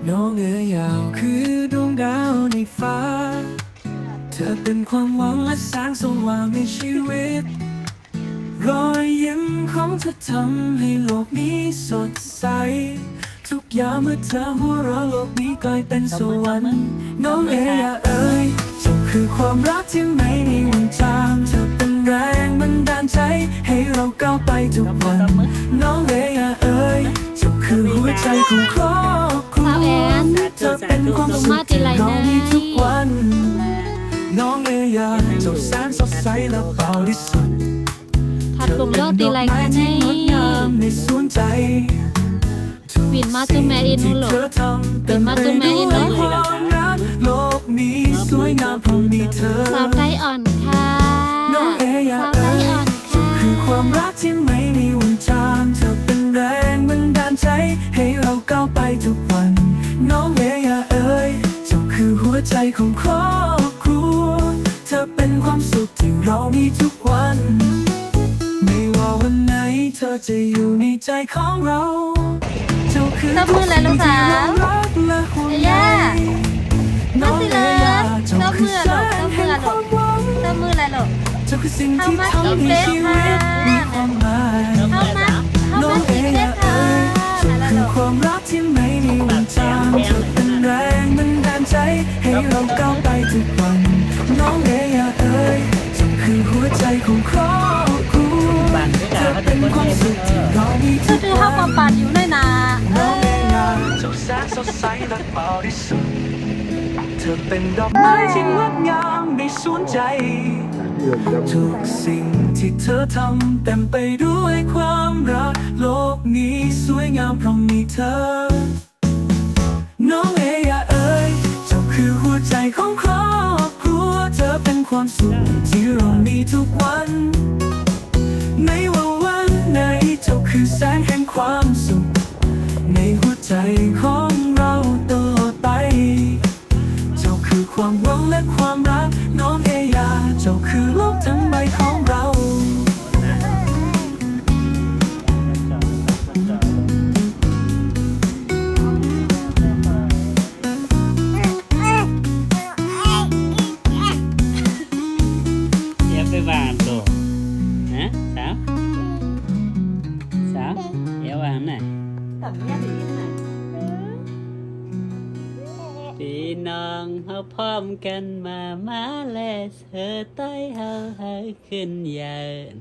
น้องเอ๋ยยาวคือดวงดาวในฟ้าเธอเป็นความหวังและแสงสว่างในชีวิตรอยยิ้มของเธอทำให้โลกนี้สดใสทุกอย่างเมื่อเธอหัวเราะโลกนี้กลายเป็นสวรรค์น้องเอ๋ยเอ๋ยเจ้าคือความรักที่ไม่มีวันจางเธอเป็นแรงบันดาลใจให้เราก้าวไปทุกวันน้องเอ๋ยเอ๋ยเจ้าคือหัวใจของครอบครัวเธอเป็นความสุขที่เรามีทุกวันน้องเอ๋ยเจ้าแสนสดใสและเบาที่สุดถัดกลุ่มโลกตีไรกันในปิ่นมาตุ้มแม่อินนู่นหรอปิ่นมาตุ้มแม่อินเนาะสาวไต้อ่อนค่ะสาวไต้อ่อนค่ะคือความรักที่ไม่มีวันจางเธอเป็นแรงบันดาลใจให้เราก้าวไปทุกวันน้องเอ๋ยเจ้าคือหัวใจของครอบครัวเธอเป็นความสุขที่เรามีทุกวันไม่ว่าวันไหนเธอจะอยู่ในใจของเราเจ้าคือตบมือเลยลูกสาวเอย่าน้องสิเลยตบมือลูกตบมือลูกตบมือเลยลูกเข้ามากินเฟสค่ะเข้ามากินเฟสค่ะนั่นแหละลูกความรักที่ไม่มีวันจางเธอเป็นแรงบันดาลใจให้เราก้าวไปทุกวันน้องเอ๋ยเธอคือหัวใจของครอบครัวเธอเป็นความสุขที่เรามีทุกวัน เข้ามาปั่นอยู่ในนาน้องเอ๋ยเจ้าแสนสดใสและเบาที่สุดเธอเป็นดอกไม้ที่งดงามในสวนใจทุกสิ่งที่เธอทำเต็มไปด้วยความรักโลกนี้สวยงามเพราะมีเธอน้องเอ๋ยเจ้าคือหัวใจของครอบครัวเธอเป็นความสุขที่เรามีทุกวันไม่ว่าวันไหนเจ้าคือแสงแห่งความสุขในหัวใจของเราตลอดไปเจ้าคือความหวังและความรักน้องเอ๋ยเจ้าคือโลกทั้งใบของเราไปบ้านลูกนะสาวเดี๋ยววางน่ะพี่น้องเฮาพร้อมกันมาและเธอต้อยเฮาขึ้นเยิน